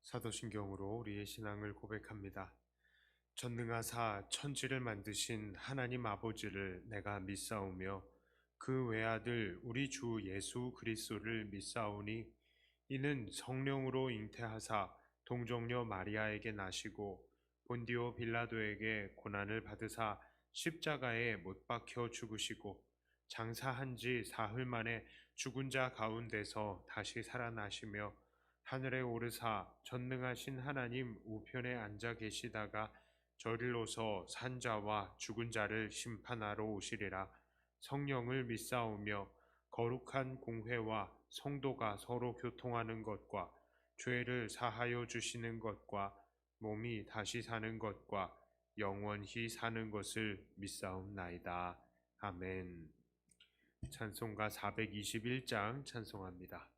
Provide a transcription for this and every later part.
사도신경으로 우리의 신앙을 고백합니다. 전능하사 천지를 만드신 하나님 아버지를 내가 믿사오며 그 외아들 우리 주 예수 그리스도를 믿사오니 이는 성령으로 잉태하사 동정녀 마리아에게 나시고 본디오 빌라도에게 고난을 받으사 십자가에 못 박혀 죽으시고 장사한 지 사흘 만에 죽은 자 가운데서 다시 살아나시며 하늘에 오르사 전능하신 하나님 우편에 앉아 계시다가 저리로서 산자와 죽은 자를 심판하러 오시리라. 성령을 믿사오며 거룩한 공회와 성도가 서로 교통하는 것과 죄를 사하여 주시는 것과 몸이 다시 사는 것과 영원히 사는 것을 믿사옵나이다. 아멘. 찬송가 421장 찬송합니다.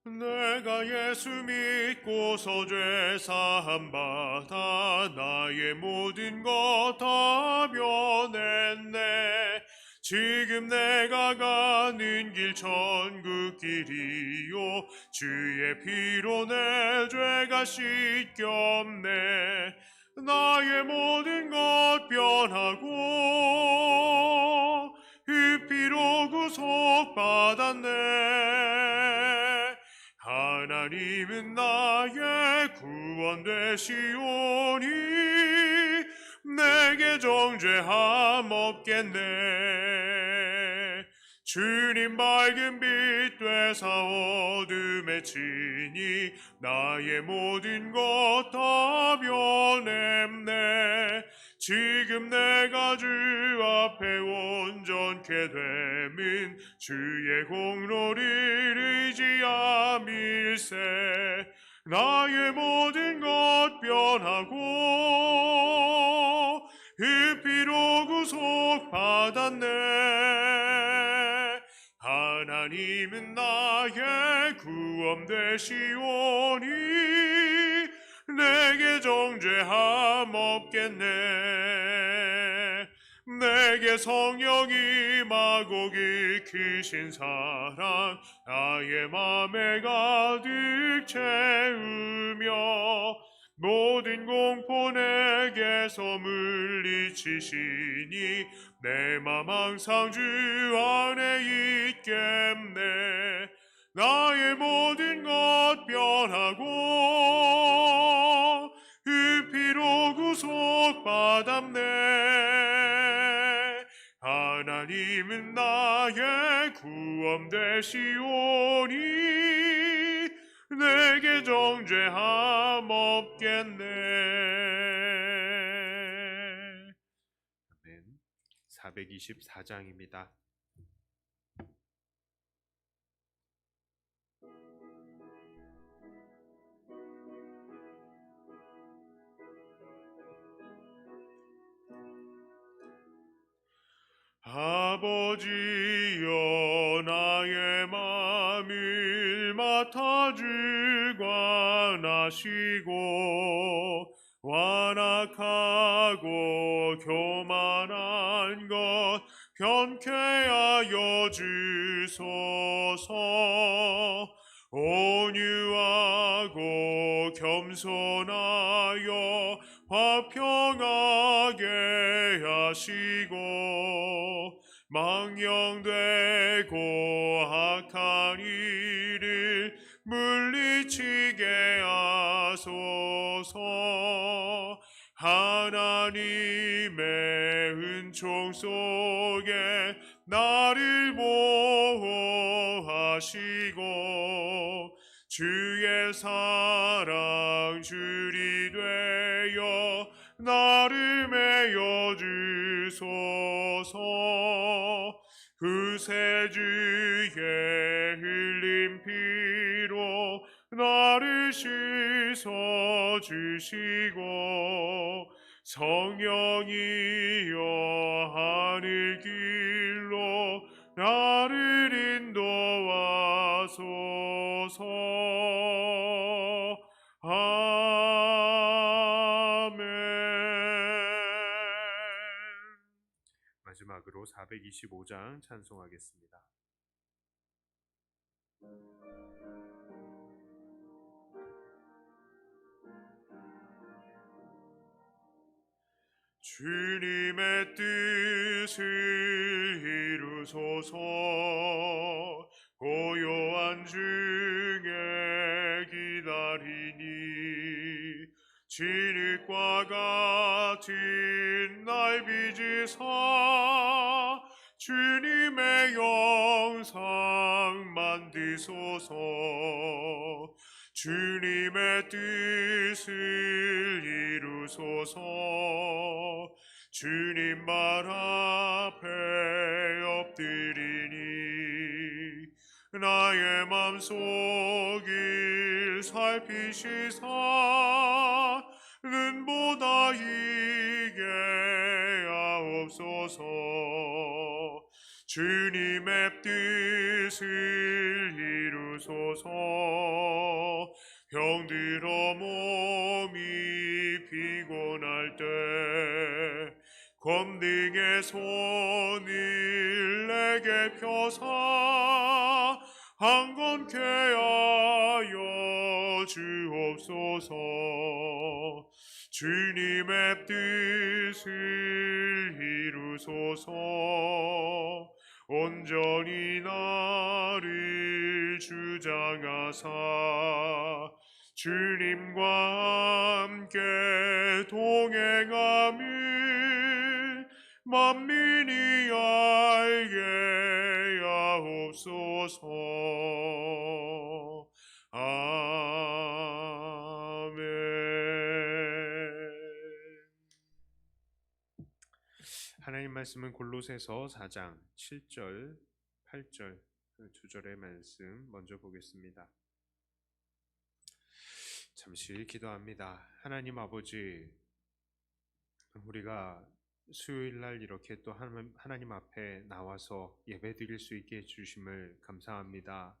내가 예수 믿고서 죄 사함 받아 나의 모든 것 다 면했네. 지금 내가 가는 길 천국 길이요 주의 피로 내 죄가 씻겼네. 나의 모든 것 변하고 그 피로 구속받았네. 하나님은 나의 구원 되시오니 내게 정죄함 없겠네. 주님 밝은 빛 되사 어둠에 치니 나의 모든 것 다 변했네. 지금 내가 주 앞에 온전케 됨은 주의 공로를 의지함일세. 나의 모든 것 변하고 그 피로 구속받았네. 하나님은 나의 구원 되시오니 내게 정죄함 없겠네. 내게 성령 임하고 크신 사랑 나의 맘에 가득 채우며 모든 공포 내게서 물리치시니 내 맘 항상 주 안에 있겠네. 나의 모든 것 변하고 그 피로 구속받았네. 하나님은 나의 구원 되시오니 내게 정죄함 없겠네. 아멘. 424장입니다. 아버지여 나의 맘을 맡아주관하시고 완악하고 교만한 것 변케 하여 주소서. 온유하고 겸손하여 화평하게 하시고 망령되고 악한 일을 물리치게 하소서. 하나님의 은총 속에 나를 보호하시고 주의 사랑 줄이 되어 나를 메어 주소서. 구세주의 흘린 피로 나를 씻어 주시고 성령이여 하늘 길로 나를 인도하소서. 주옵소서. 아멘. 마지막으로 425장 찬송하겠습니다. 주님의 뜻을 이루소서. 고요한 중에 기다리니 진흙과 같은 날 빚으사 주님의 영상 만드소서. 주님의 뜻을 이루소서. 주님 발 앞에 엎드리니 나의 맘속을 살피시사 눈보다 이게 하옵소서. 주님의 뜻을 이루소서. 병들어 몸이 피곤할 때 검등의 손을 내게 펴사 한건케 하여 주옵소서. 주님의 뜻을 이루소서. 온전히 나를 주장하사 주님과 함께 동행함을 만민이 알게 하옵소서. 아멘. 하나님 말씀은 골로새서 4장 7절, 8절 두 절의 말씀 먼저 보겠습니다. 잠시 기도합니다. 하나님 아버지, 우리가 수요일 날 이렇게 또 하나님 앞에 나와서 예배드릴 수 있게 해주심을 감사합니다.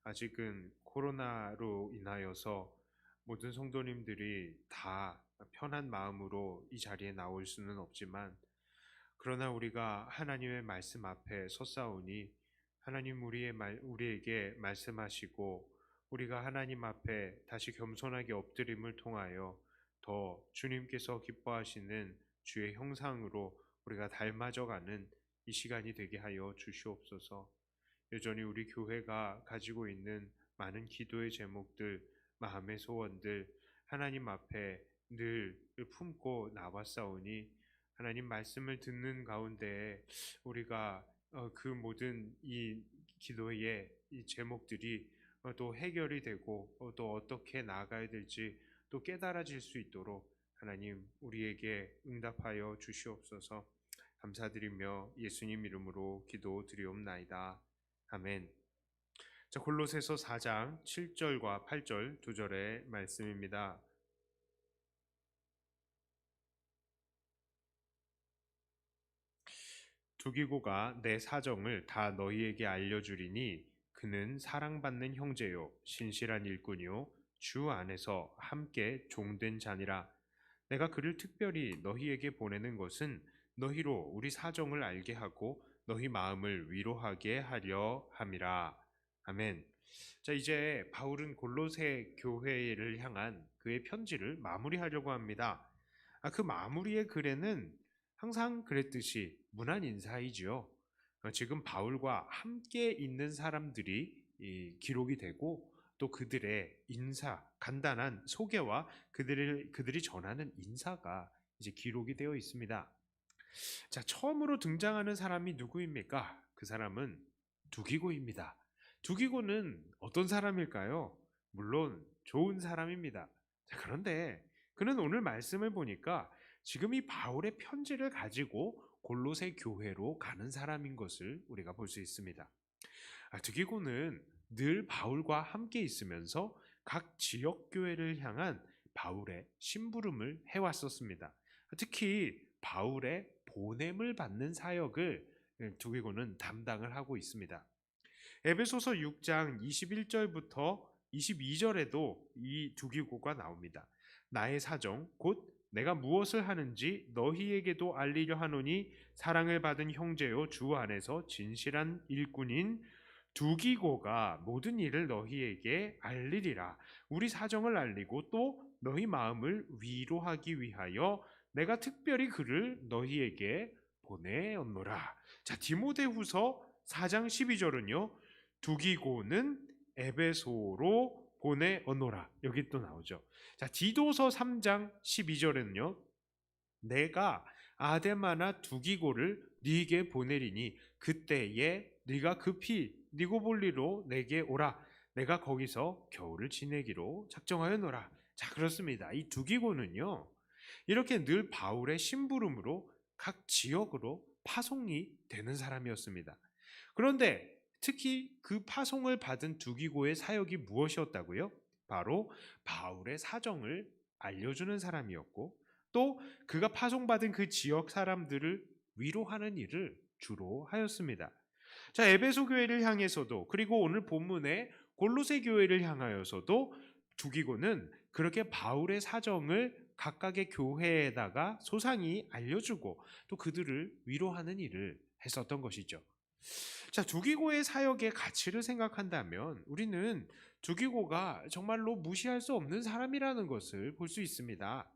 아직은 코로나로 인하여서 모든 성도님들이 다 편한 마음으로 이 자리에 나올 수는 없지만, 그러나 우리가 하나님의 말씀 앞에 섰사오니 하나님 우리에게 말씀하시고 우리가 하나님 앞에 다시 겸손하게 엎드림을 통하여 더 주님께서 기뻐하시는 주의 형상으로 우리가 닮아져가는 이 시간이 되게 하여 주시옵소서. 여전히 우리 교회가 가지고 있는 많은 기도의 제목들, 마음의 소원들 하나님 앞에 늘 품고 나왔사오니 하나님 말씀을 듣는 가운데 우리가 그 모든 이 기도의 이 제목들이 또 해결이 되고 또 어떻게 나아가야 될지 또 깨달아질 수 있도록 하나님 우리에게 응답하여 주시옵소서. 감사드리며 예수님 이름으로 기도드리옵나이다. 아멘. 자, 골로새서 4장 7절과 8절 두 절의 말씀입니다. 두기고가 내 사정을 다 너희에게 알려주리니 그는 사랑받는 형제요 신실한 일꾼이요 주 안에서 함께 종된 자니라. 내가 그를 특별히 너희에게 보내는 것은 너희로 우리 사정을 알게 하고 너희 마음을 위로하게 하려 함이라. 아멘. 자, 이제 바울은 골로새 교회를 향한 그의 편지를 마무리하려고 합니다. 그 마무리의 글에는 항상 그랬듯이 문안 인사이지요. 지금 바울과 함께 있는 사람들이 기록이 되고 또 그들의 인사, 간단한 소개와 그들이 전하는 인사가 이제 기록이 되어 있습니다. 자, 처음으로 등장하는 사람이 누구입니까? 그 사람은 두기고입니다. 두기고는 어떤 사람일까요? 물론 좋은 사람입니다. 자, 그런데 그는 오늘 말씀을 보니까 지금 이 바울의 편지를 가지고 골로새 교회로 가는 사람인 것을 우리가 볼 수 있습니다. 두기고는 늘 바울과 함께 있으면서 각 지역 교회를 향한 바울의 심부름을 해왔었습니다. 특히 바울의 보냄을 받는 사역을 두기고는 담당을 하고 있습니다. 에베소서 6장 21절부터 22절에도 이 두기고가 나옵니다. 나의 사정 곧 내가 무엇을 하는지 너희에게도 알리려 하노니 사랑을 받은 형제요 주 안에서 진실한 일꾼인 두기고가 모든 일을 너희에게 알리리라. 우리 사정을 알리고 또 너희 마음을 위로하기 위하여 내가 특별히 그를 너희에게 보내었노라. 자, 디모데후서 4장 12절은요. 두기고는 에베소로 보내었노라. 여기 또 나오죠. 자, 디도서 3장 12절에는요. 내가 아데마나 두기고를 네게 보내리니 그때에 네가 급히 니고볼리로 내게 오라. 내가 거기서 겨울을 지내기로 작정하였노라. 자, 그렇습니다. 이 두기고는요. 이렇게 늘 바울의 심부름으로 각 지역으로 파송이 되는 사람이었습니다. 그런데 특히 그 파송을 받은 두기고의 사역이 무엇이었다고요? 바로 바울의 사정을 알려주는 사람이었고 또 그가 파송받은 그 지역 사람들을 위로하는 일을 주로 하였습니다. 자, 에베소 교회를 향해서도 그리고 오늘 본문의 골로새 교회를 향하여서도 두기고는 그렇게 바울의 사정을 각각의 교회에다가 소상히 알려주고 또 그들을 위로하는 일을 했었던 것이죠. 자, 두기고의 사역의 가치를 생각한다면 우리는 두기고가 정말로 무시할 수 없는 사람이라는 것을 볼 수 있습니다.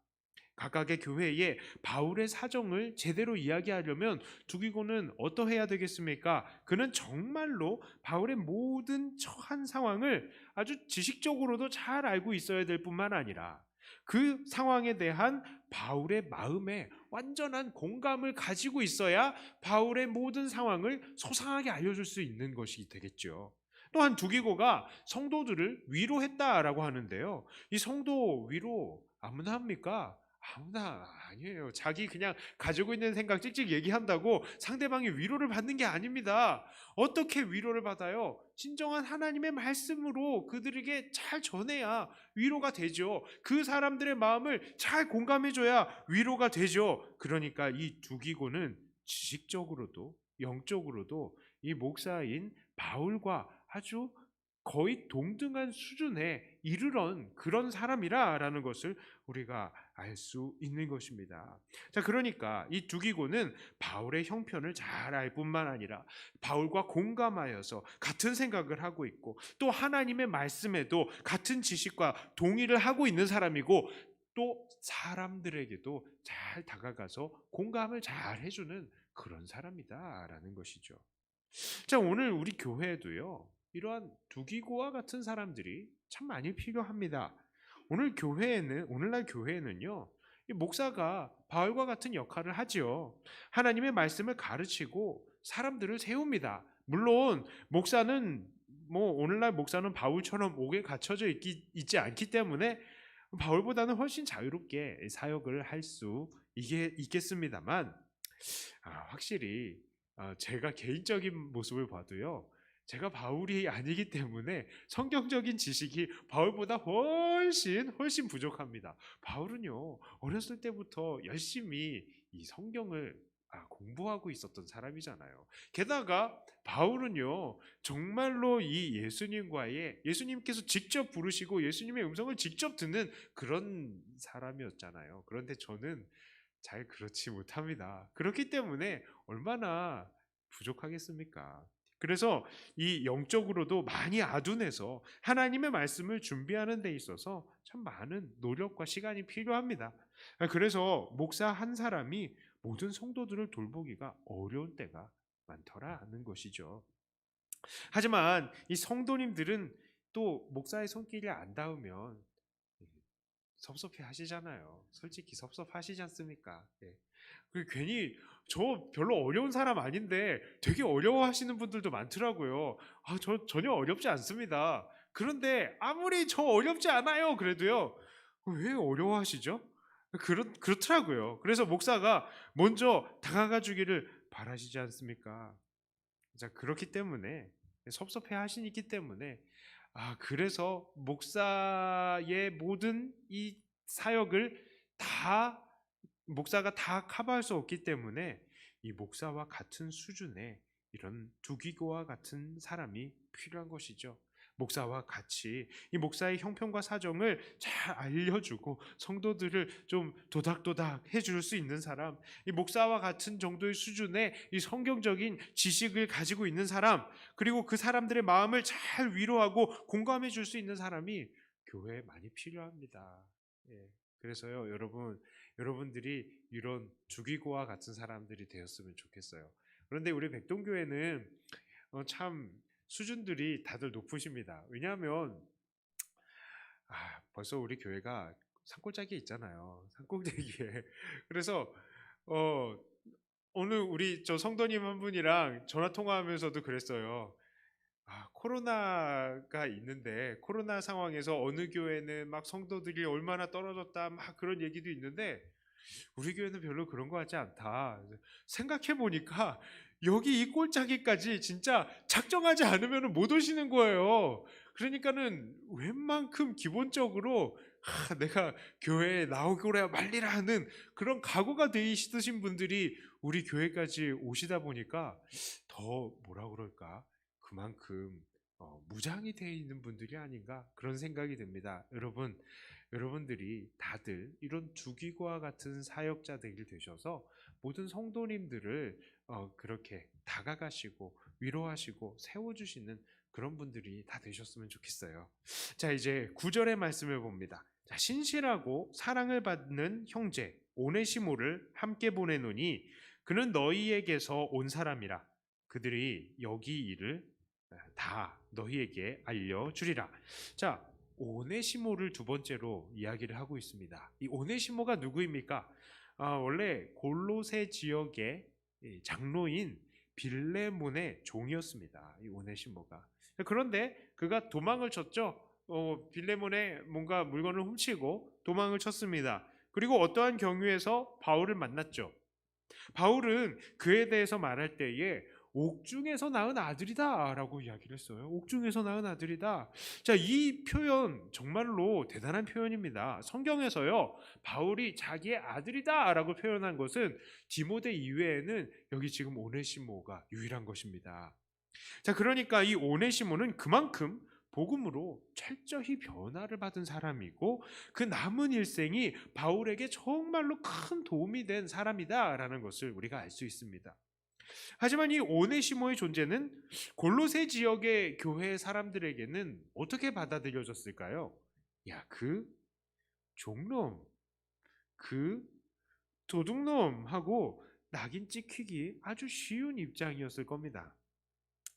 각각의 교회에 바울의 사정을 제대로 이야기하려면 두기고는 어떠해야 되겠습니까? 그는 정말로 바울의 모든 처한 상황을 아주 지식적으로도 잘 알고 있어야 될 뿐만 아니라 그 상황에 대한 바울의 마음에 완전한 공감을 가지고 있어야 바울의 모든 상황을 소상하게 알려줄 수 있는 것이 되겠죠. 또한 두기고가 성도들을 위로했다라고 하는데요. 이 성도 위로 아무나 합니까? 아무나 아니에요. 자기 그냥 가지고 있는 생각 찍찍 얘기한다고 상대방이 위로를 받는 게 아닙니다. 어떻게 위로를 받아요? 진정한 하나님의 말씀으로 그들에게 잘 전해야 위로가 되죠. 그 사람들의 마음을 잘 공감해줘야 위로가 되죠. 그러니까 이 두기고는 지식적으로도 영적으로도 이 목사인 바울과 아주 거의 동등한 수준에 이르런 그런 사람이라라는 것을 우리가 알 수 있는 것입니다. 자, 그러니까 이 두기고는 바울의 형편을 잘 알 뿐만 아니라 바울과 공감하여서 같은 생각을 하고 있고 또 하나님의 말씀에도 같은 지식과 동의를 하고 있는 사람이고 또 사람들에게도 잘 다가가서 공감을 잘 해주는 그런 사람이다라는 것이죠. 자, 오늘 우리 교회에도요. 이러한 두기고와 같은 사람들이 참 많이 필요합니다. 오늘날 교회에는요. 이 목사가 바울과 같은 역할을 하지요. 하나님의 말씀을 가르치고 사람들을 세웁니다. 물론 목사는 오늘날 목사는 바울처럼 옥에 갇혀져 있지 않기 때문에 바울보다는 훨씬 자유롭게 사역을 할 수 있겠습니다만 확실히 제가 개인적인 모습을 봐도요. 제가 바울이 아니기 때문에 성경적인 지식이 바울보다 훨씬 부족합니다. 바울은요. 어렸을 때부터 열심히 이 성경을 공부하고 있었던 사람이잖아요. 게다가 바울은요. 정말로 이 예수님께서 직접 부르시고 예수님의 음성을 직접 듣는 그런 사람이었잖아요. 그런데 저는 잘 그렇지 못합니다. 그렇기 때문에 얼마나 부족하겠습니까? 그래서 이 영적으로도 많이 아둔해서 하나님의 말씀을 준비하는 데 있어서 참 많은 노력과 시간이 필요합니다. 그래서 목사 한 사람이 모든 성도들을 돌보기가 어려운 때가 많더라는 것이죠. 하지만 이 성도님들은 또 목사의 손길이 안 닿으면 섭섭해 하시잖아요. 솔직히 섭섭하시지 않습니까? 예. 괜히 저 별로 어려운 사람 아닌데 되게 어려워하시는 분들도 많더라고요. 저 전혀 어렵지 않습니다. 그런데 아무리 저 어렵지 않아요. 그래도요. 왜 어려워하시죠? 그렇더라고요. 그래서 목사가 먼저 다가가 주기를 바라시지 않습니까? 자, 그렇기 때문에 섭섭해 하시기 때문에 그래서 목사의 모든 이 사역을 다 목사가 다 커버할 수 없기 때문에 이 목사와 같은 수준의 이런 두기고와 같은 사람이 필요한 것이죠. 목사와 같이 이 목사의 형편과 사정을 잘 알려주고 성도들을 좀 도닥도닥 해줄 수 있는 사람, 이 목사와 같은 정도의 수준의 이 성경적인 지식을 가지고 있는 사람, 그리고 그 사람들의 마음을 잘 위로하고 공감해 줄 수 있는 사람이 교회에 많이 필요합니다. 예. 그래서요, 여러분들이 이런 주기고와 같은 사람들이 되었으면 좋겠어요. 그런데 우리 백동교회는 참 수준들이 다들 높으십니다. 왜냐하면 벌써 우리 교회가 산골짜기에 있잖아요. 산꼭대기에. 그래서 어, 오늘 우리 저 성도님 한 분이랑 전화 통화하면서도 그랬어요. 코로나가 있는데 코로나 상황에서 어느 교회는 막 성도들이 얼마나 떨어졌다 막 그런 얘기도 있는데 우리 교회는 별로 그런 것 같지 않다. 생각해 보니까 여기 이 꼴짜기까지 진짜 작정하지 않으면 못 오시는 거예요. 그러니까는 웬만큼 기본적으로 내가 교회에 나오고야 말리라 하는 그런 각오가 돼 있으신 분들이 우리 교회까지 오시다 보니까 더 뭐라 그럴까? 그만큼 무장이 되어 있는 분들이 아닌가 그런 생각이 듭니다. 여러분들이 다들 이런 주기과 같은 사역자들이 되셔서 모든 성도님들을 그렇게 다가가시고 위로하시고 세워주시는 그런 분들이 다 되셨으면 좋겠어요. 자, 이제 9절의 말씀을 봅니다. 자, 신실하고 사랑을 받는 형제 오네시모를 함께 보내노니 그는 너희에게서 온 사람이라. 그들이 여기 일을 다 너희에게 알려주리라. 자, 오네시모를 두 번째로 이야기를 하고 있습니다. 이 오네시모가 누구입니까? 원래 골로새 지역의 장로인 빌레몬의 종이었습니다. 이 오네시모가. 그런데 그가 도망을 쳤죠. 빌레몬의 뭔가 물건을 훔치고 도망을 쳤습니다. 그리고 어떠한 경유에서 바울을 만났죠. 바울은 그에 대해서 말할 때에 옥중에서 낳은 아들이다 라고 이야기를 했어요. 옥중에서 낳은 아들이다. 자, 이 표현 정말로 대단한 표현입니다. 성경에서요, 바울이 자기의 아들이다 라고 표현한 것은 디모데 이외에는 여기 지금 오네시모가 유일한 것입니다. 자, 그러니까 이 오네시모는 그만큼 복음으로 철저히 변화를 받은 사람이고 그 남은 일생이 바울에게 정말로 큰 도움이 된 사람이다라는 것을 우리가 알 수 있습니다. 하지만 이 오네시모의 존재는 골로새 지역의 교회 사람들에게는 어떻게 받아들여졌을까요? 야, 그 종놈, 그 도둑놈하고 낙인 찍히기 아주 쉬운 입장이었을 겁니다.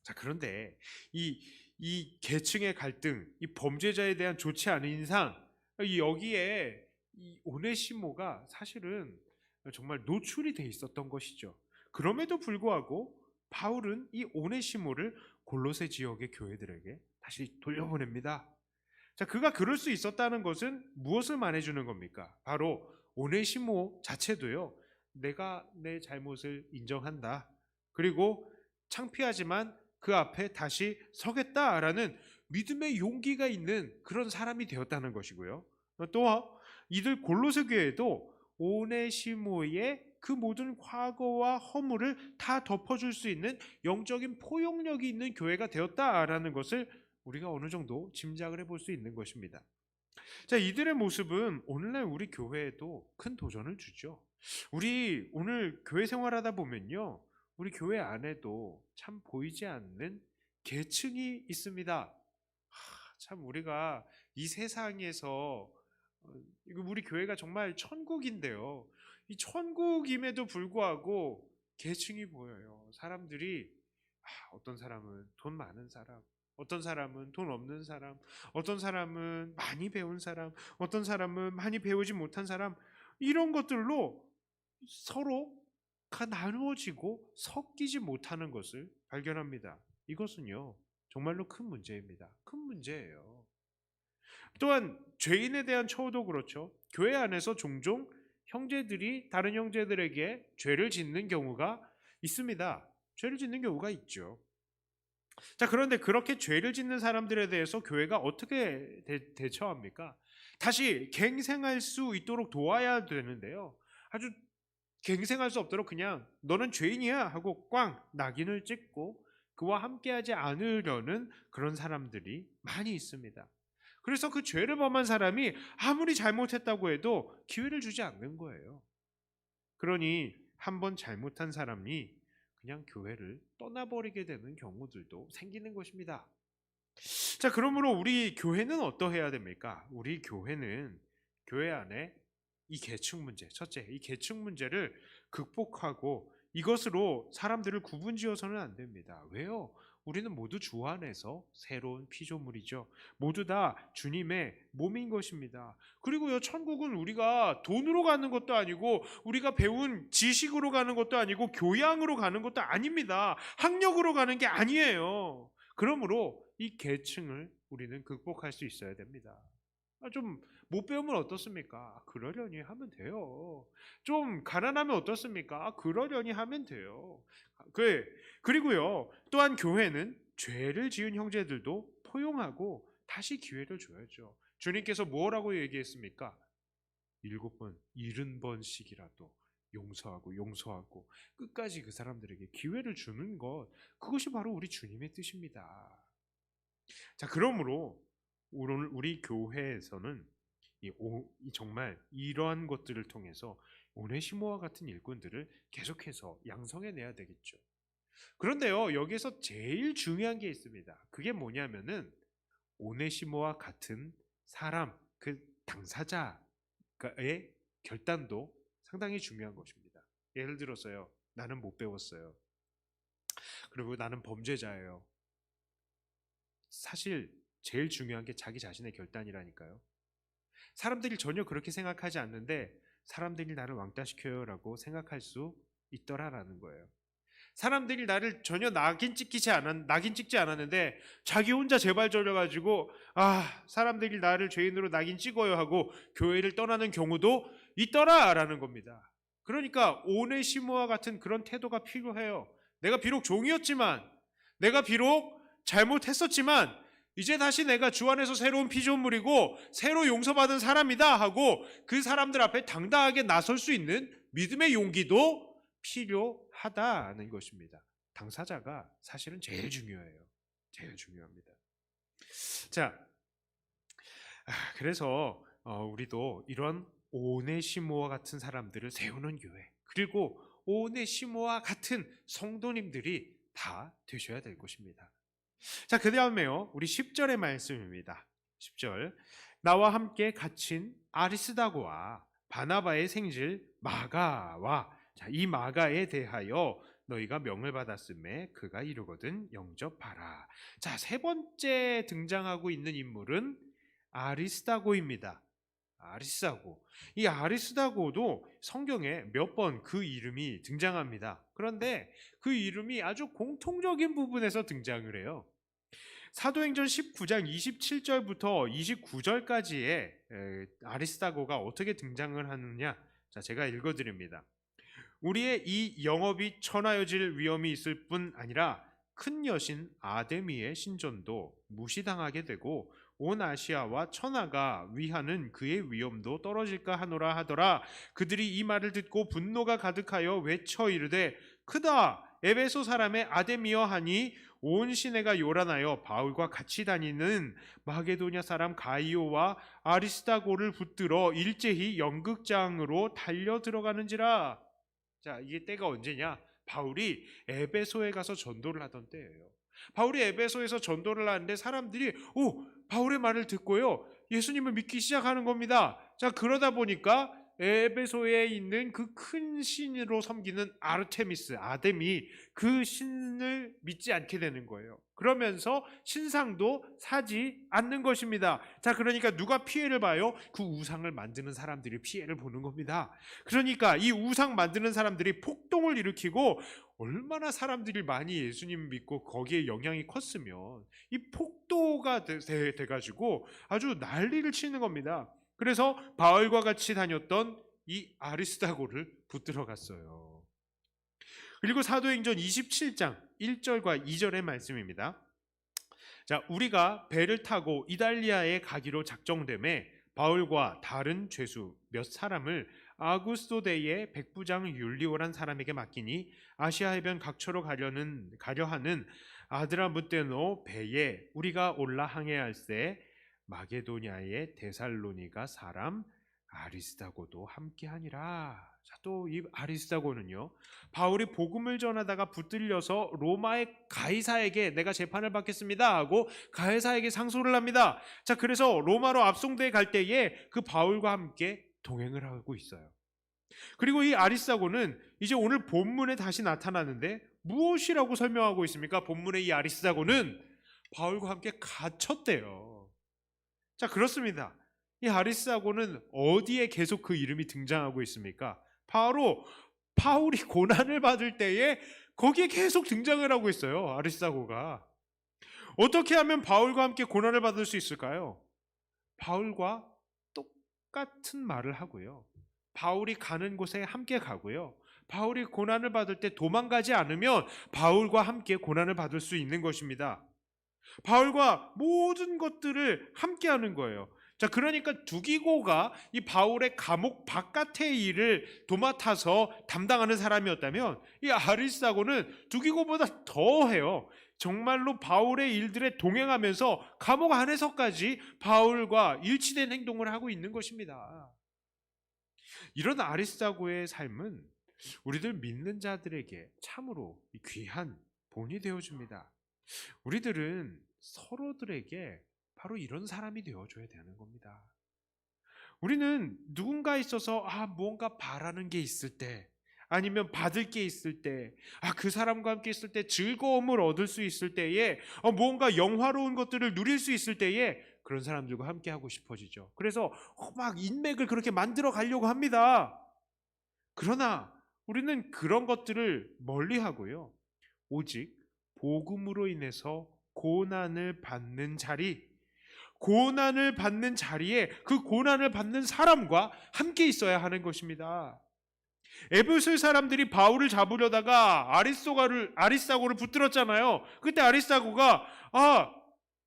자, 그런데 이 계층의 갈등, 이 범죄자에 대한 좋지 않은 인상, 여기에 이 오네시모가 사실은 정말 노출이 돼 있었던 것이죠. 그럼에도 불구하고 바울은 이 오네시모를 골로새 지역의 교회들에게 다시 돌려보냅니다. 자, 그가 그럴 수 있었다는 것은 무엇을 말해주는 겁니까? 바로 오네시모 자체도요, 내가 내 잘못을 인정한다. 그리고 창피하지만 그 앞에 다시 서겠다라는 믿음의 용기가 있는 그런 사람이 되었다는 것이고요. 또 이들 골로새 교회도 오네시모의 그 모든 과거와 허물을 다 덮어줄 수 있는 영적인 포용력이 있는 교회가 되었다라는 것을 우리가 어느 정도 짐작을 해볼 수 있는 것입니다. 자, 이들의 모습은 오늘날 우리 교회에도 큰 도전을 주죠. 우리 오늘 교회 생활하다 보면요, 우리 교회 안에도 참 보이지 않는 계층이 있습니다. 참 우리가 이 세상에서 우리 교회가 정말 천국인데요. 이 천국임에도 불구하고 계층이 보여요. 사람들이 어떤 사람은 돈 많은 사람, 어떤 사람은 돈 없는 사람, 어떤 사람은 많이 배운 사람, 어떤 사람은 많이 배우지 못한 사람, 이런 것들로 서로가 나누어지고 섞이지 못하는 것을 발견합니다. 이것은요, 정말로 큰 문제입니다. 큰 문제예요. 또한 죄인에 대한 처우도 그렇죠. 교회 안에서 종종 형제들이 다른 형제들에게 죄를 짓는 경우가 있습니다. 죄를 짓는 경우가 있죠. 자, 그런데 그렇게 죄를 짓는 사람들에 대해서 교회가 어떻게 대처합니까? 다시 갱생할 수 있도록 도와야 되는데요. 아주 갱생할 수 없도록 그냥 너는 죄인이야 하고 꽝 낙인을 찍고 그와 함께하지 않으려는 그런 사람들이 많이 있습니다. 그래서 그 죄를 범한 사람이 아무리 잘못했다고 해도 기회를 주지 않는 거예요. 그러니 한번 잘못한 사람이 그냥 교회를 떠나버리게 되는 경우들도 생기는 것입니다. 자, 그러므로 우리 교회는 어떠해야 됩니까? 우리 교회는 교회 안에 이 계층 문제, 첫째, 이 계층 문제를 극복하고 이것으로 사람들을 구분지어서는 안 됩니다. 왜요? 우리는 모두 주 안에서 새로운 피조물이죠. 모두 다 주님의 몸인 것입니다. 그리고요, 천국은 우리가 돈으로 가는 것도 아니고 우리가 배운 지식으로 가는 것도 아니고 교양으로 가는 것도 아닙니다. 학력으로 가는 게 아니에요. 그러므로 이 계층을 우리는 극복할 수 있어야 됩니다. 좀 못 배우면 어떻습니까? 그러려니 하면 돼요. 좀 가난하면 어떻습니까? 그러려니 하면 돼요. 그리고요, 또한 교회는 죄를 지은 형제들도 포용하고 다시 기회를 줘야죠. 주님께서 뭐라고 얘기했습니까? 7번, 70번씩이라도 용서하고 끝까지 그 사람들에게 기회를 주는 것, 그것이 바로 우리 주님의 뜻입니다. 자, 그러므로 우리 교회에서는 정말 이러한 것들을 통해서 오네시모와 같은 일꾼들을 계속해서 양성해내야 되겠죠. 그런데요, 여기서 제일 중요한 게 있습니다. 그게 뭐냐면은 오네시모와 같은 사람, 그 당사자의 결단도 상당히 중요한 것입니다. 예를 들어서요, 나는 못 배웠어요. 그리고 나는 범죄자예요. 사실 제일 중요한 게 자기 자신의 결단이라니까요. 사람들이 전혀 그렇게 생각하지 않는데 사람들이 나를 왕따시켜요라고 생각할 수 있더라라는 거예요. 사람들이 나를 전혀 낙인 찍지 않았는데 자기 혼자 재발 져가지고 사람들이 나를 죄인으로 낙인 찍어요 하고 교회를 떠나는 경우도 있더라라는 겁니다. 그러니까 오네시모와 같은 그런 태도가 필요해요. 내가 비록 종이었지만, 내가 비록 잘못했었지만 이제 다시 내가 주 안에서 새로운 피조물이고 새로 용서받은 사람이다 하고 그 사람들 앞에 당당하게 나설 수 있는 믿음의 용기도 필요하다는 것입니다. 당사자가 사실은 제일 중요해요. 제일 중요합니다. 자, 그래서 우리도 이런 오네시모와 같은 사람들을 세우는 교회, 그리고 오네시모와 같은 성도님들이 다 되셔야 될 것입니다. 자, 그 다음에요, 우리 10절의 말씀입니다. 10절, 나와 함께 갇힌 아리스다고와 바나바의 생질 마가와, 자, 이 마가에 대하여 너희가 명을 받았음에 그가 이르거든 영접하라. 자, 세 번째 등장하고 있는 인물은 아리스다고입니다. 아리스다고. 이 아리스다고도 성경에 몇 번 그 이름이 등장합니다. 그런데 그 이름이 아주 공통적인 부분에서 등장을 해요. 사도행전 19장 27절부터 29절까지의 아리스다고가 어떻게 등장을 하느냐? 자, 제가 읽어드립니다. 우리의 이 영업이 천하여질 위험이 있을 뿐 아니라 큰 여신 아데미의 신전도 무시당하게 되고 온 아시아와 천하가 위하는 그의 위엄도 떨어질까 하노라 하더라. 그들이 이 말을 듣고 분노가 가득하여 외쳐 이르되 크다 에베소 사람의 아데미여 하니 온 시내가 요란하여 바울과 같이 다니는 마게도냐 사람 가이오와 아리스다고를 붙들어 일제히 연극장으로 달려 들어가는지라. 자, 이게 때가 언제냐? 바울이 에베소에 가서 전도를 하던 때예요. 바울이 에베소에서 전도를 하는데 사람들이 바울의 말을 듣고요, 예수님을 믿기 시작하는 겁니다. 자, 그러다 보니까 에베소에 있는 그 큰 신으로 섬기는 아르테미스, 아데미, 그 신을 믿지 않게 되는 거예요. 그러면서 신상도 사지 않는 것입니다. 자, 그러니까 누가 피해를 봐요? 그 우상을 만드는 사람들이 피해를 보는 겁니다. 그러니까 이 우상 만드는 사람들이 폭동을 일으키고, 얼마나 사람들이 많이 예수님 믿고 거기에 영향이 컸으면 이 폭도가 돼가지고 아주 난리를 치는 겁니다. 그래서 바울과 같이 다녔던 이 아리스다고를 붙들어 갔어요. 그리고 사도행전 27장 1절과 2절의 말씀입니다. 자, 우리가 배를 타고 이달리아에 가기로 작정됨에 바울과 다른 죄수 몇 사람을 아구스토 대의 백부장 율리오란 사람에게 맡기니 아시아 해변 각처로 가려 하는 아드라무테노 배에 우리가 올라 항해할세 마게도냐의 데살로니가 사람 아리스다고도 함께하니라. 자, 또 이 아리스다고는요, 바울이 복음을 전하다가 붙들려서 로마의 가이사에게 내가 재판을 받겠습니다 하고 가이사에게 상소를 합니다. 자, 그래서 로마로 압송돼 갈 때에 그 바울과 함께 동행을 하고 있어요. 그리고 이 아리스다고는 이제 오늘 본문에 다시 나타나는데 무엇이라고 설명하고 있습니까? 본문의 이 아리스다고는 바울과 함께 갇혔대요. 자, 그렇습니다. 이 아리스다고는 어디에 계속 그 이름이 등장하고 있습니까? 바로 바울이 고난을 받을 때에 거기에 계속 등장을 하고 있어요. 아리스다고가. 어떻게 하면 바울과 함께 고난을 받을 수 있을까요? 바울과 똑같은 말을 하고요. 바울이 가는 곳에 함께 가고요. 바울이 고난을 받을 때 도망가지 않으면 바울과 함께 고난을 받을 수 있는 것입니다. 바울과 모든 것들을 함께 하는 거예요. 자, 그러니까 두기고가 이 바울의 감옥 바깥의 일을 도맡아서 담당하는 사람이었다면 이 아리스다고는 두기고보다 더해요. 정말로 바울의 일들에 동행하면서 감옥 안에서까지 바울과 일치된 행동을 하고 있는 것입니다. 이런 아리스다고의 삶은 우리들 믿는 자들에게 참으로 귀한 본이 되어줍니다. 우리들은 서로들에게 바로 이런 사람이 되어줘야 되는 겁니다. 우리는 누군가 있어서 뭔가 바라는 게 있을 때, 아니면 받을 게 있을 때, 그 사람과 함께 있을 때 즐거움을 얻을 수 있을 때에, 뭔가 영화로운 것들을 누릴 수 있을 때에 그런 사람들과 함께 하고 싶어지죠. 그래서 막 인맥을 그렇게 만들어 가려고 합니다. 그러나 우리는 그런 것들을 멀리 하고요. 오직 복음으로 인해서 고난을 받는 자리에 그 고난을 받는 사람과 함께 있어야 하는 것입니다. 에베소 사람들이 바울을 잡으려다가 아리스다고를 붙들었잖아요. 그때 아리스다고가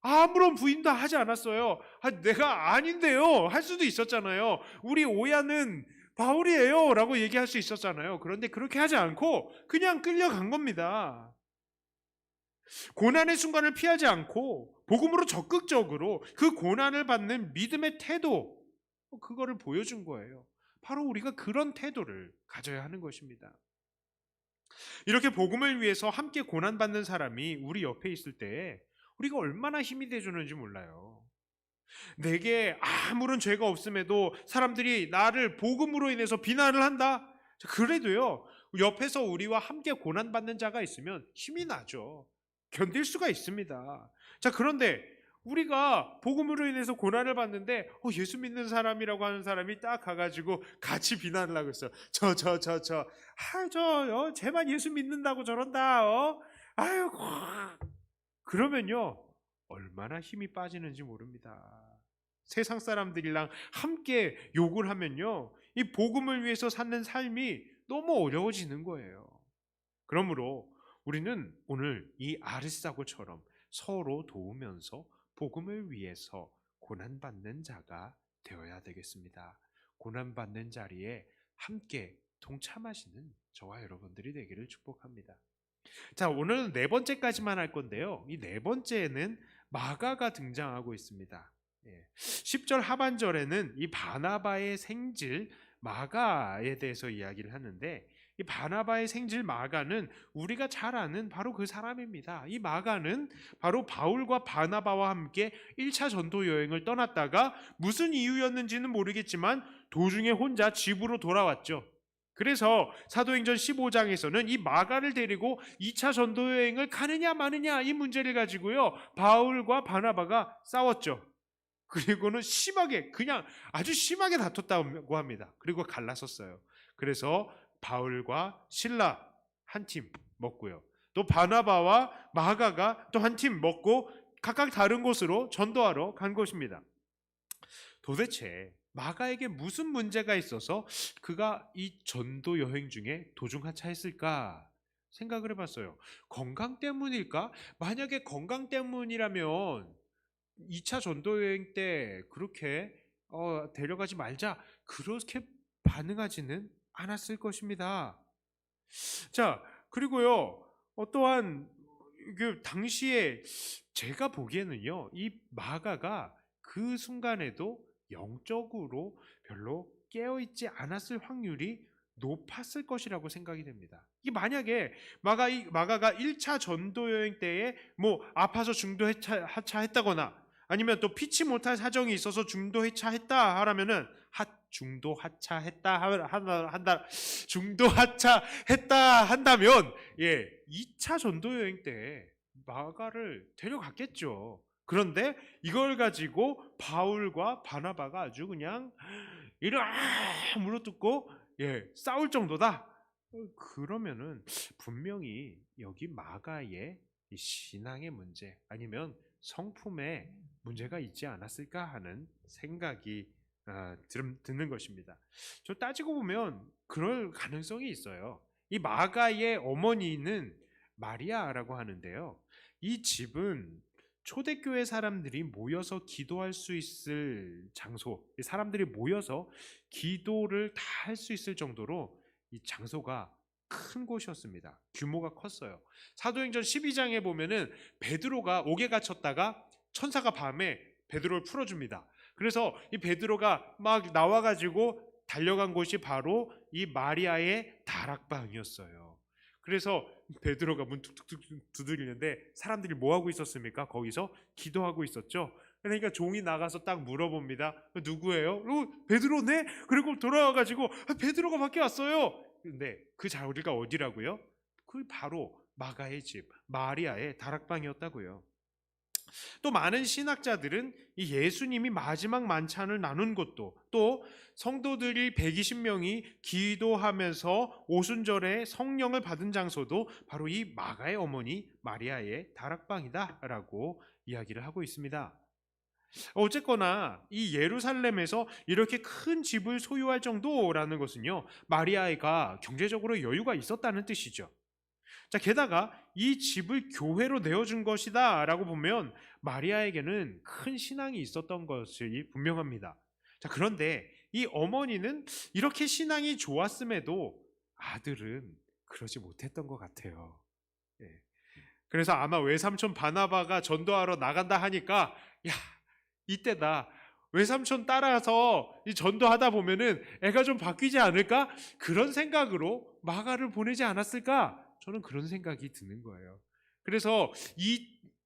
아무런 부인도 하지 않았어요. 내가 아닌데요 할 수도 있었잖아요. 우리 오야는 바울이에요 라고 얘기할 수 있었잖아요. 그런데 그렇게 하지 않고 그냥 끌려간 겁니다. 고난의 순간을 피하지 않고 복음으로 적극적으로 그 고난을 받는 믿음의 태도, 그거를 보여준 거예요. 바로 우리가 그런 태도를 가져야 하는 것입니다. 이렇게 복음을 위해서 함께 고난받는 사람이 우리 옆에 있을 때 우리가 얼마나 힘이 돼주는지 몰라요. 내게 아무런 죄가 없음에도 사람들이 나를 복음으로 인해서 비난을 한다? 그래도요, 옆에서 우리와 함께 고난받는 자가 있으면 힘이 나죠. 견딜 수가 있습니다. 자, 그런데 우리가 복음으로 인해서 고난을 받는데 예수 믿는 사람이라고 하는 사람이 딱 가가지고 같이 비난을 하고 있어요. 쟤만 예수 믿는다고 저런다. 아유, 그러면요 얼마나 힘이 빠지는지 모릅니다. 세상 사람들이랑 함께 욕을 하면요 이 복음을 위해서 사는 삶이 너무 어려워지는 거예요. 그러므로 우리는 오늘 이 아리스다고처럼 서로 도우면서 복음을 위해서 고난받는 자가 되어야 되겠습니다. 고난받는 자리에 함께 동참하시는 저와 여러분들이 되기를 축복합니다. 자, 오늘은 네 번째까지만 할 건데요. 이 네 번째에는 마가가 등장하고 있습니다. 10절 하반절에는 이 바나바의 생질 마가에 대해서 이야기를 하는데, 이 바나바의 생질 마가는 우리가 잘 아는 바로 그 사람입니다. 이 마가는 바로 바울과 바나바와 함께 1차 전도 여행을 떠났다가 무슨 이유였는지는 모르겠지만 도중에 혼자 집으로 돌아왔죠. 그래서 사도행전 15장에서는 이 마가를 데리고 2차 전도 여행을 가느냐 마느냐 이 문제를 가지고요 바울과 바나바가 싸웠죠. 그리고는 그냥 아주 심하게 다퉜다고 합니다. 그리고 갈라섰어요. 그래서 바울과 실라 한 팀 먹고요, 또 바나바와 마가가 또 한 팀 먹고 각각 다른 곳으로 전도하러 간 것입니다. 도대체 마가에게 무슨 문제가 있어서 그가 이 전도 여행 중에 도중하차했을까 생각을 해봤어요. 건강 때문일까? 만약에 건강 때문이라면 2차 전도 여행 때 그렇게 데려가지 말자, 그렇게 반응하지는 않았을 것입니다. 자, 그리고요, 또한 그 당시에 제가 보기에는요, 이 마가가 그 순간에도 영적으로 별로 깨어있지 않았을 확률이 높았을 것이라고 생각이 됩니다. 이게 만약에 마가가 1차 전도 여행 때에 뭐 아파서 중도 하차했다거나 아니면 또 피치 못할 사정이 있어서 중도 하차했다 하라면은 중도 하차했다 한다 중도 하차했다 한다면 2차 전도 여행 때 마가를 데려갔겠죠. 그런데 이걸 가지고 바울과 바나바가 아주 그냥 이를 물어뜯고 싸울 정도다. 그러면은 분명히 여기 마가의 이 신앙의 문제 아니면 성품에 문제가 있지 않았을까 하는 생각이 드는 것입니다. 저 따지고 보면 그럴 가능성이 있어요. 이 마가의 어머니는 마리아라고 하는데요. 이 집은 초대교회 사람들이 모여서 기도할 수 있을 장소, 사람들이 모여서 기도를 다 할 수 있을 정도로 이 장소가 큰 곳이었습니다. 규모가 컸어요. 사도행전 12장에 보면은 베드로가 옥에 갇혔다가 천사가 밤에 베드로를 풀어줍니다. 그래서 이 베드로가 막 나와가지고 달려간 곳이 바로 이 마리아의 다락방이었어요. 그래서 베드로가 문 툭툭툭 두드리는데 사람들이 뭐 하고 있었습니까? 거기서 기도하고 있었죠. 그러니까 종이 나가서 딱 물어봅니다. 누구예요? 베드로네? 그리고 돌아와가지고 베드로가 밖에 왔어요. 근데 그 자리가 어디라고요? 그 바로 마가의 집, 마리아의 다락방이었다고요. 또 많은 신학자들은 이 예수님이 마지막 만찬을 나눈 것도, 또 성도들이 120명이 기도하면서 오순절에 성령을 받은 장소도 바로 이 마가의 어머니 마리아의 다락방이다라고 이야기를 하고 있습니다. 어쨌거나 이 예루살렘에서 이렇게 큰 집을 소유할 정도라는 것은요, 마리아가 경제적으로 여유가 있었다는 뜻이죠. 자, 게다가 이 집을 교회로 내어준 것이다 라고 보면 마리아에게는 큰 신앙이 있었던 것이 분명합니다. 자, 그런데 이 어머니는 이렇게 신앙이 좋았음에도 아들은 그러지 못했던 것 같아요. 예. 그래서 아마 외삼촌 바나바가 전도하러 나간다 하니까 야, 이때다. 외삼촌 따라서 이 전도하다 보면은 애가 좀 바뀌지 않을까? 그런 생각으로 마가를 보내지 않았을까? 저는 그런 생각이 드는 거예요. 그래서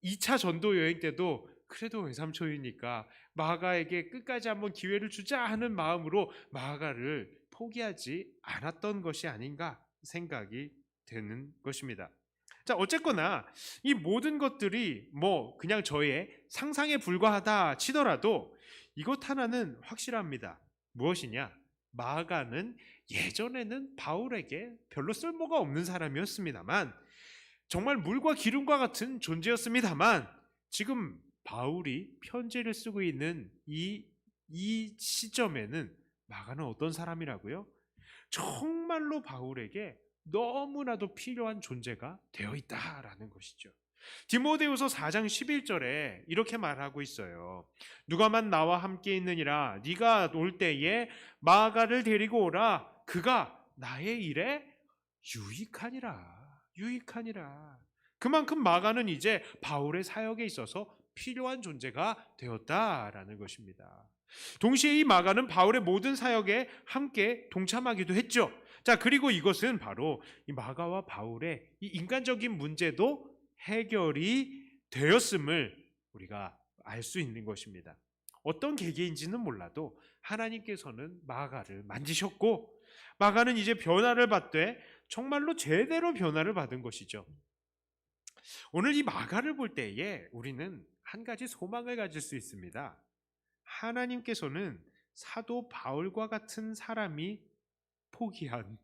2차 전도 여행 때도 그래도 외삼촌이니까 마가에게 끝까지 한번 기회를 주자 하는 마음으로 마가를 포기하지 않았던 것이 아닌가 생각이 되는 것입니다. 자, 어쨌거나 이 모든 것들이 뭐 그냥 저의 상상에 불과하다 치더라도 이것 하나는 확실합니다. 무엇이냐? 마가는 예전에는 바울에게 별로 쓸모가 없는 사람이었습니다만, 정말 물과 기름과 같은 존재였습니다만, 지금 바울이 편지를 쓰고 있는 이 시점에는 마가는 어떤 사람이라고요? 정말로 바울에게 너무나도 필요한 존재가 되어 있다라는 것이죠. 디모데후서 4장 11절에 이렇게 말하고 있어요. 누가만 나와 함께 있느니라. 네가 올 때에 마가를 데리고 오라. 그가 나의 일에 유익하니라. 그만큼 마가는 이제 바울의 사역에 있어서 필요한 존재가 되었다라는 것입니다. 동시에 이 마가는 바울의 모든 사역에 함께 동참하기도 했죠. 자, 그리고 이것은 바로 이 마가와 바울의 이 인간적인 문제도 해결이 되었음을 우리가 알 수 있는 것입니다. 어떤 계기인지는 몰라도 하나님께서는 마가를 만지셨고, 마가는 이제 변화를 받되 정말로 제대로 변화를 받은 것이죠. 오늘 이 마가를 볼 때에 우리는 한 가지 소망을 가질 수 있습니다. 하나님께서는 사도 바울과 같은 사람이 포기한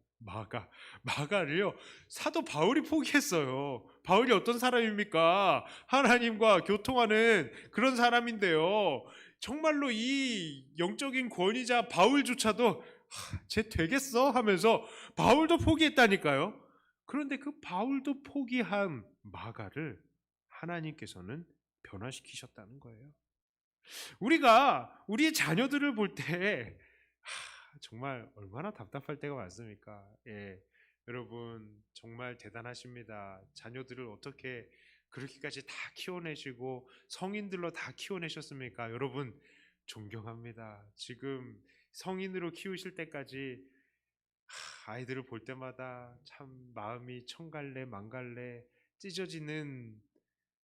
마가를요, 사도 바울이 포기했어요. 바울이 어떤 사람입니까? 하나님과 교통하는 그런 사람인데요. 정말로 이 영적인 권위자 바울조차도 쟤 되겠어? 하면서 바울도 포기했다니까요. 그런데 그 바울도 포기한 마가를 하나님께서는 변화시키셨다는 거예요. 우리가 우리의 자녀들을 볼 때 정말 얼마나 답답할 때가 많습니까? 예. 여러분 정말 대단하십니다. 자녀들을 어떻게 그렇게까지 다 키워내시고 성인들로 다 키워내셨습니까? 여러분 존경합니다. 지금 성인으로 키우실 때까지 아이들을 볼 때마다 참 마음이 천갈래 만갈래 찢어지는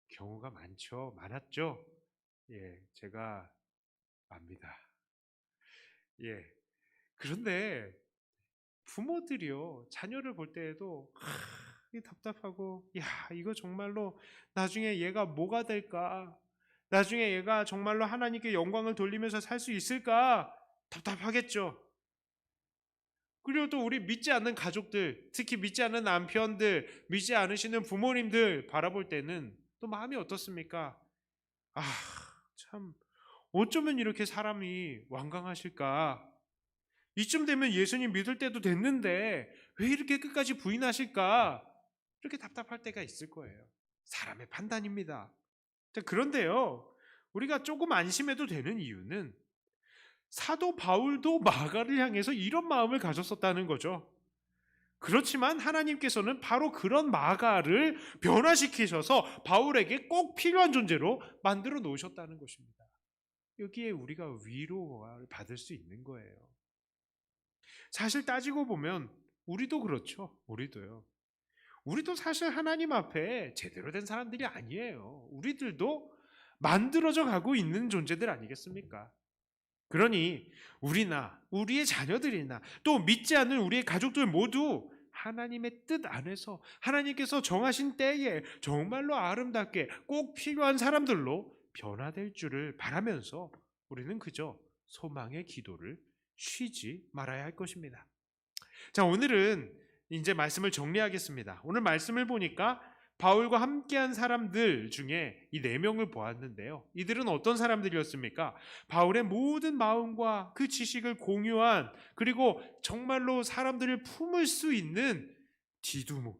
경우가 많았죠. 예, 제가 압니다. 예. 그런데 부모들이요, 자녀를 볼 때에도 이 답답하고, 야, 이거 정말로 나중에 얘가 뭐가 될까? 나중에 얘가 정말로 하나님께 영광을 돌리면서 살 수 있을까? 답답하겠죠. 그리고 또 우리 믿지 않는 가족들, 특히 믿지 않는 남편들, 믿지 않으시는 부모님들 바라볼 때는 또 마음이 어떻습니까? 아, 참, 어쩌면 이렇게 사람이 완강하실까? 이쯤 되면 예수님 믿을 때도 됐는데 왜 이렇게 끝까지 부인하실까? 이렇게 답답할 때가 있을 거예요. 사람의 판단입니다. 자, 그런데요, 우리가 조금 안심해도 되는 이유는 사도 바울도 마가를 향해서 이런 마음을 가졌었다는 거죠. 그렇지만 하나님께서는 바로 그런 마가를 변화시키셔서 바울에게 꼭 필요한 존재로 만들어 놓으셨다는 것입니다. 여기에 우리가 위로를 받을 수 있는 거예요. 사실 따지고 보면 우리도 그렇죠. 우리도요. 우리도 사실 하나님 앞에 제대로 된 사람들이 아니에요. 우리들도 만들어져 가고 있는 존재들 아니겠습니까? 그러니 우리나 우리의 자녀들이나 또 믿지 않는 우리의 가족들 모두 하나님의 뜻 안에서 하나님께서 정하신 때에 정말로 아름답게 꼭 필요한 사람들로 변화될 줄을 바라면서 우리는 그저 소망의 기도를 쉬지 말아야 할 것입니다. 자, 오늘은 이제 말씀을 정리하겠습니다. 오늘 말씀을 보니까 바울과 함께한 사람들 중에 이 네 명을 보았는데요. 이들은 어떤 사람들이었습니까? 바울의 모든 마음과 그 지식을 공유한, 그리고 정말로 사람들을 품을 수 있는 디두모,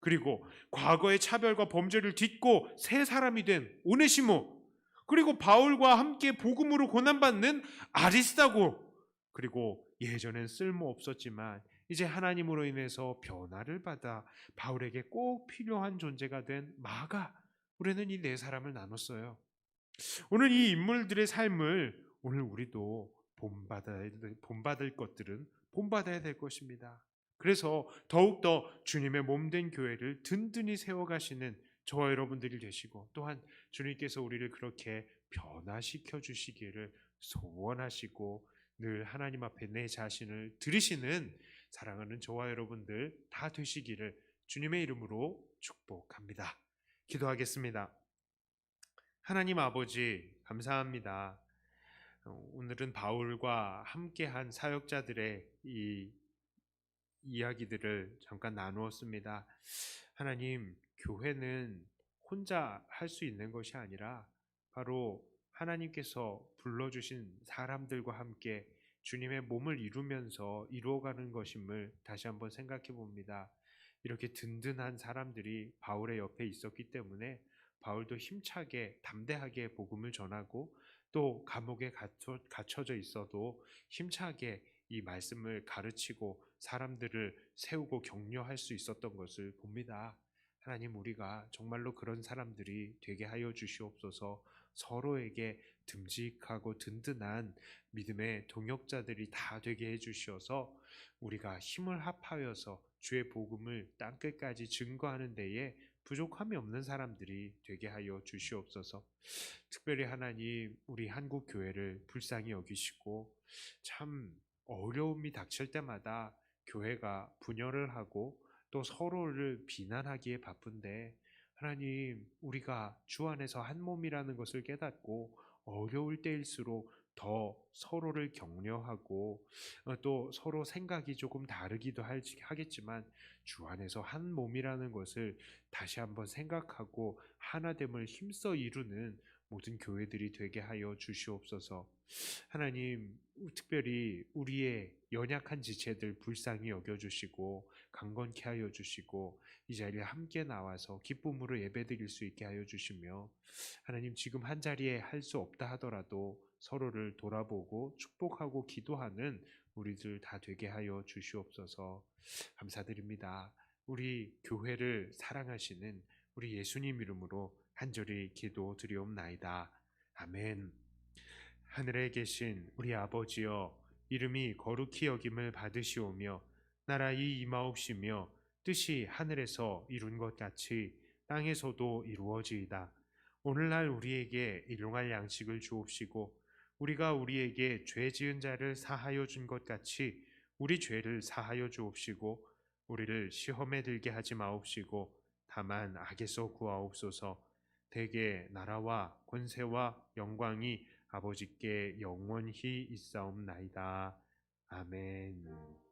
그리고 과거의 차별과 범죄를 딛고 새 사람이 된 오네시모, 그리고 바울과 함께 복음으로 고난받는 아리스다고, 그리고 예전엔 쓸모 없었지만 이제 하나님으로 인해서 변화를 받아 바울에게 꼭 필요한 존재가 된 마가. 우리는 이 네 사람을 나눴어요. 오늘 이 인물들의 삶을 오늘 우리도 본받을 것들은 본받아야 될 것입니다. 그래서 더욱더 주님의 몸된 교회를 든든히 세워가시는 저와 여러분들이 되시고, 또한 주님께서 우리를 그렇게 변화시켜 주시기를 소원하시고 늘 하나님 앞에 내 자신을 들으시는 사랑하는 저와 여러분들 다 되시기를 주님의 이름으로 축복합니다. 기도하겠습니다. 하나님 아버지, 감사합니다. 오늘은 바울과 함께한 사역자들의 이 이야기들을 잠깐 나누었습니다. 하나님, 교회는 혼자 할 수 있는 것이 아니라 바로 하나님께서 불러주신 사람들과 함께 주님의 몸을 이루어가는 것임을 다시 한번 생각해 봅니다. 이렇게 든든한 사람들이 바울의 옆에 있었기 때문에 바울도 힘차게 담대하게 복음을 전하고, 또 감옥에 갇혀져 있어도 힘차게 이 말씀을 가르치고 사람들을 세우고 격려할 수 있었던 것을 봅니다. 하나님, 우리가 정말로 그런 사람들이 되게 하여 주시옵소서. 서로에게 듬직하고 든든한 믿음의 동역자들이 다 되게 해 주시어서 우리가 힘을 합하여서 주의 복음을 땅끝까지 증거하는 데에 부족함이 없는 사람들이 되게 하여 주시옵소서. 특별히 하나님, 우리 한국 교회를 불쌍히 여기시고, 참 어려움이 닥칠 때마다 교회가 분열을 하고 또 서로를 비난하기에 바쁜데, 하나님, 우리가 주 안에서 한 몸이라는 것을 깨닫고 어려울 때일수록 더 서로를 격려하고, 또 서로 생각이 조금 다르기도 하겠지만 주 안에서 한 몸이라는 것을 다시 한번 생각하고 하나됨을 힘써 이루는 모든 교회들이 되게 하여 주시옵소서. 하나님, 특별히 우리의 연약한 지체들 불쌍히 여겨주시고 강건케 하여 주시고 이 자리에 함께 나와서 기쁨으로 예배드릴 수 있게 하여 주시며, 하나님, 지금 한 자리에 할 수 없다 하더라도 서로를 돌아보고 축복하고 기도하는 우리들 다 되게 하여 주시옵소서. 감사드립니다. 우리 교회를 사랑하시는 우리 예수님 이름으로 간절히 기도드리옵나이다. 아멘. 하늘에 계신 우리 아버지여, 이름이 거룩히 여김을 받으시오며 나라의 임하옵시며 뜻이 하늘에서 이룬 것 같이 땅에서도 이루어지이다. 오늘날 우리에게 일용할 양식을 주옵시고 우리가 우리에게 죄 지은 자를 사하여 준 것 같이 우리 죄를 사하여 주옵시고 우리를 시험에 들게 하지 마옵시고 다만 악에서 구하옵소서. 대개 나라와 권세와 영광이 아버지께 영원히 있사옵나이다. 아멘.